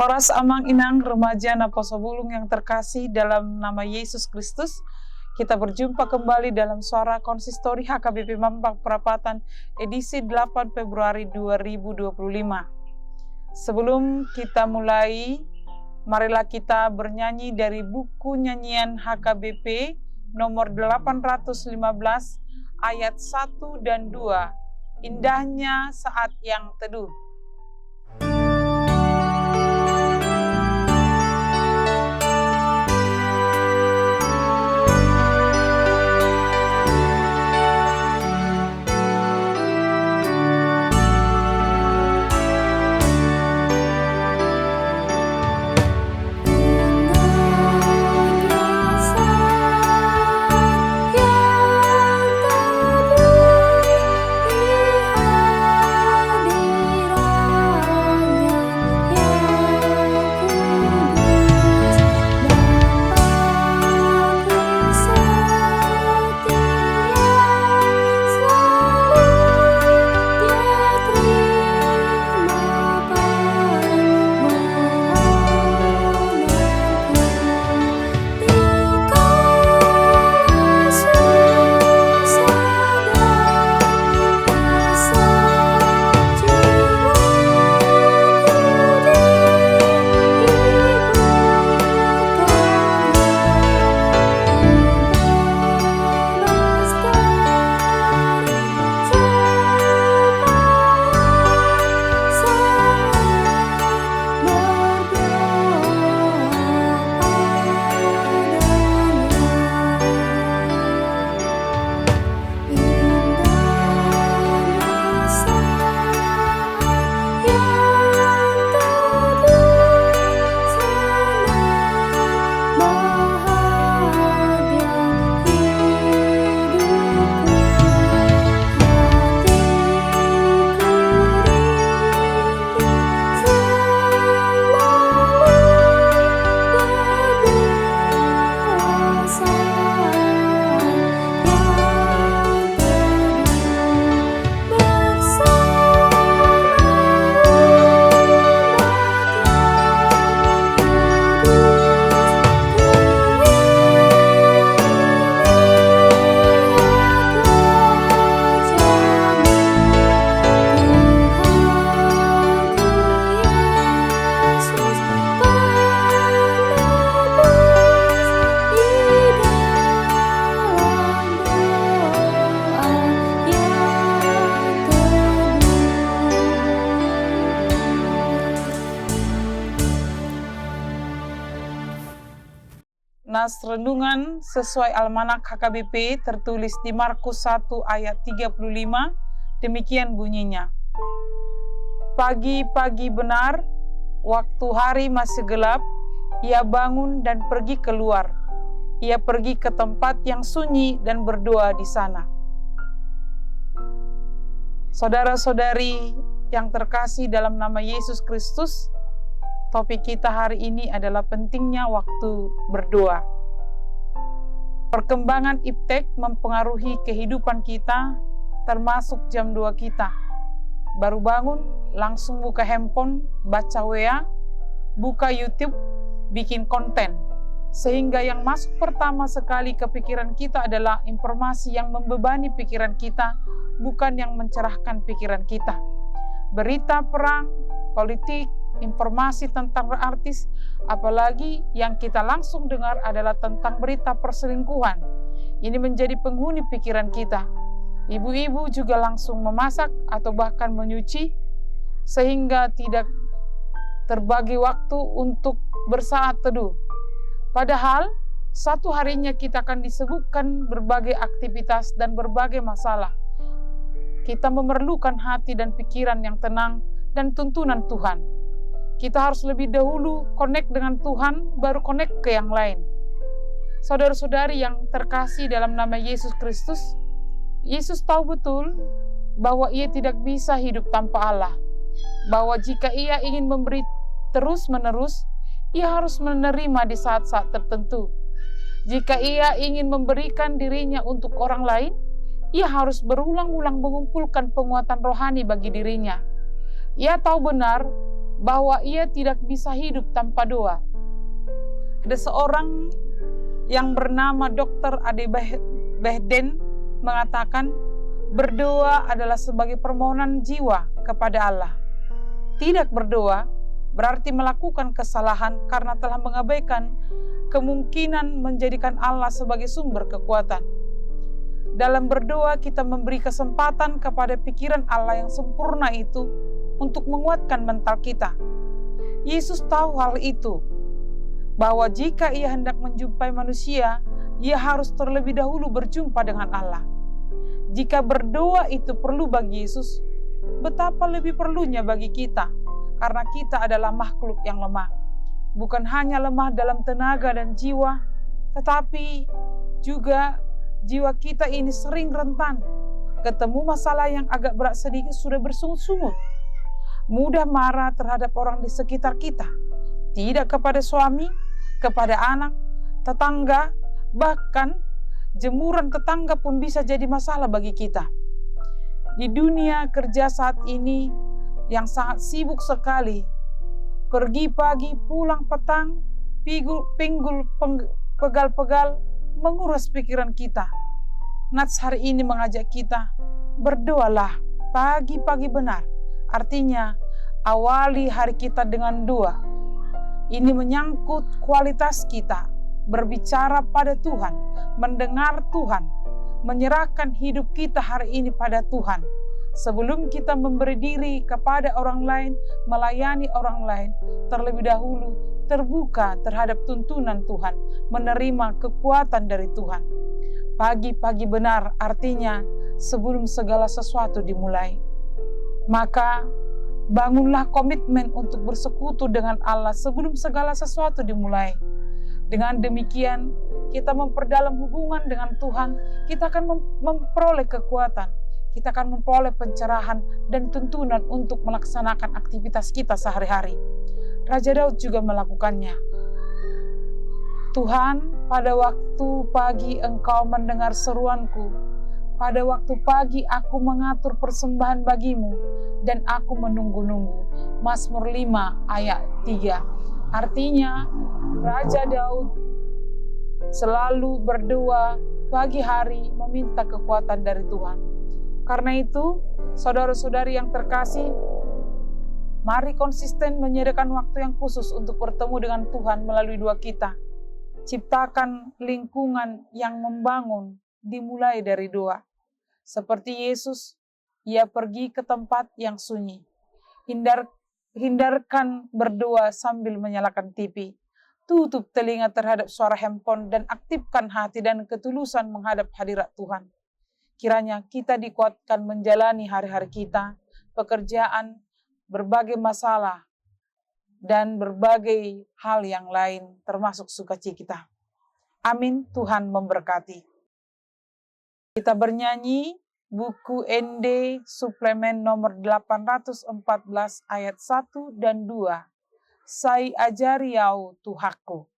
Oras amang inang remaja Naposo Bulung yang terkasih dalam nama Yesus Kristus, kita berjumpa kembali dalam suara konsistori HKBP Mampang Perapatan edisi 8 Februari 2025. Sebelum kita mulai, marilah kita bernyanyi dari buku nyanyian HKBP nomor 815 ayat 1 dan 2, Indahnya Saat yang Teduh. Nas renungan sesuai almanak HKBP tertulis di Markus 1 ayat 35, demikian bunyinya. Pagi-pagi benar, waktu hari masih gelap, ia bangun dan pergi keluar. Ia pergi ke tempat yang sunyi dan berdoa di sana. Saudara-saudari yang terkasih dalam nama Yesus Kristus, topik kita hari ini adalah pentingnya waktu berdoa. Perkembangan iptek mempengaruhi kehidupan kita, termasuk jam 2 kita. Baru bangun, langsung buka handphone, baca WA, buka YouTube, bikin konten. Sehingga yang masuk pertama sekali ke pikiran kita adalah informasi yang membebani pikiran kita, bukan yang mencerahkan pikiran kita. Berita perang, politik, informasi tentang artis, apalagi yang kita langsung dengar adalah tentang berita perselingkuhan. Ini menjadi penghuni pikiran kita. Ibu-ibu juga langsung memasak atau bahkan menyuci, sehingga tidak terbagi waktu untuk bersaat teduh. Padahal, satu harinya kita akan disebutkan berbagai aktivitas dan berbagai masalah. Kita memerlukan hati dan pikiran yang tenang dan tuntunan Tuhan. Kita harus lebih dahulu connect dengan Tuhan, baru connect ke yang lain. Saudara-saudari yang terkasih dalam nama Yesus Kristus, Yesus tahu betul bahwa ia tidak bisa hidup tanpa Allah. Bahwa jika ia ingin memberi terus-menerus, ia harus menerima di saat-saat tertentu. Jika ia ingin memberikan dirinya untuk orang lain, ia harus berulang-ulang mengumpulkan penguatan rohani bagi dirinya. Ia tahu benar bahwa ia tidak bisa hidup tanpa doa. Ada seorang yang bernama Dr. Ade Behden mengatakan, berdoa adalah sebagai permohonan jiwa kepada Allah. Tidak berdoa berarti melakukan kesalahan karena telah mengabaikan kemungkinan menjadikan Allah sebagai sumber kekuatan. Dalam berdoa kita memberi kesempatan kepada pikiran Allah yang sempurna itu untuk menguatkan mental kita. Yesus tahu hal itu, bahwa jika ia hendak menjumpai manusia, ia harus terlebih dahulu berjumpa dengan Allah. Jika berdoa itu perlu bagi Yesus, betapa lebih perlunya bagi kita, karena kita adalah makhluk yang lemah. Bukan hanya lemah dalam tenaga dan jiwa, tetapi juga jiwa kita ini sering rentan. Ketemu masalah yang agak berat sedikit sudah bersungut-sungut. Mudah marah terhadap orang di sekitar kita. Tidak kepada suami, kepada anak, tetangga, bahkan jemuran tetangga pun bisa jadi masalah bagi kita. Di dunia kerja saat ini yang sangat sibuk sekali, pergi pagi, pulang petang, pegal-pegal, menguras pikiran kita. Nats hari ini mengajak kita, berdoalah pagi-pagi benar. Artinya, awali hari kita dengan doa. Ini menyangkut kualitas kita, berbicara pada Tuhan, mendengar Tuhan, menyerahkan hidup kita hari ini pada Tuhan. Sebelum kita memberi diri kepada orang lain, melayani orang lain, terlebih dahulu terbuka terhadap tuntunan Tuhan, menerima kekuatan dari Tuhan. Pagi-pagi benar artinya sebelum segala sesuatu dimulai. Maka bangunlah komitmen untuk bersekutu dengan Allah sebelum segala sesuatu dimulai. Dengan demikian, kita memperdalam hubungan dengan Tuhan, kita akan memperoleh kekuatan, kita akan memperoleh pencerahan dan tuntunan untuk melaksanakan aktivitas kita sehari-hari. Raja Daud juga melakukannya. Tuhan, pada waktu pagi Engkau mendengar seruanku. Pada waktu pagi aku mengatur persembahan bagimu dan aku menunggu-nunggu. Mazmur 5 ayat 3. Artinya Raja Daud selalu berdoa pagi hari meminta kekuatan dari Tuhan. Karena itu, saudara-saudari yang terkasih, mari konsisten menyediakan waktu yang khusus untuk bertemu dengan Tuhan melalui doa kita. Ciptakan lingkungan yang membangun dimulai dari doa. Seperti Yesus, ia pergi ke tempat yang sunyi. Hindarkan berdoa sambil menyalakan TV. Tutup telinga terhadap suara handphone dan aktifkan hati dan ketulusan menghadap hadirat Tuhan. Kiranya kita dikuatkan menjalani hari-hari kita, pekerjaan, berbagai masalah, dan berbagai hal yang lain termasuk sukacita. Amin, Tuhan memberkati. Kita bernyanyi buku ND suplemen nomor 814 ayat 1 dan 2. Sai ajari au Tuhaku.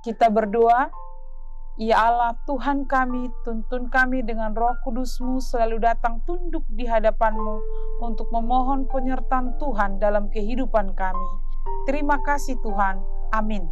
Kita berdoa, Ya Allah Tuhan kami, tuntun kami dengan Roh Kudus-Mu selalu datang tunduk di hadapan-Mu untuk memohon penyertaan Tuhan dalam kehidupan kami. Terima kasih Tuhan. Amin.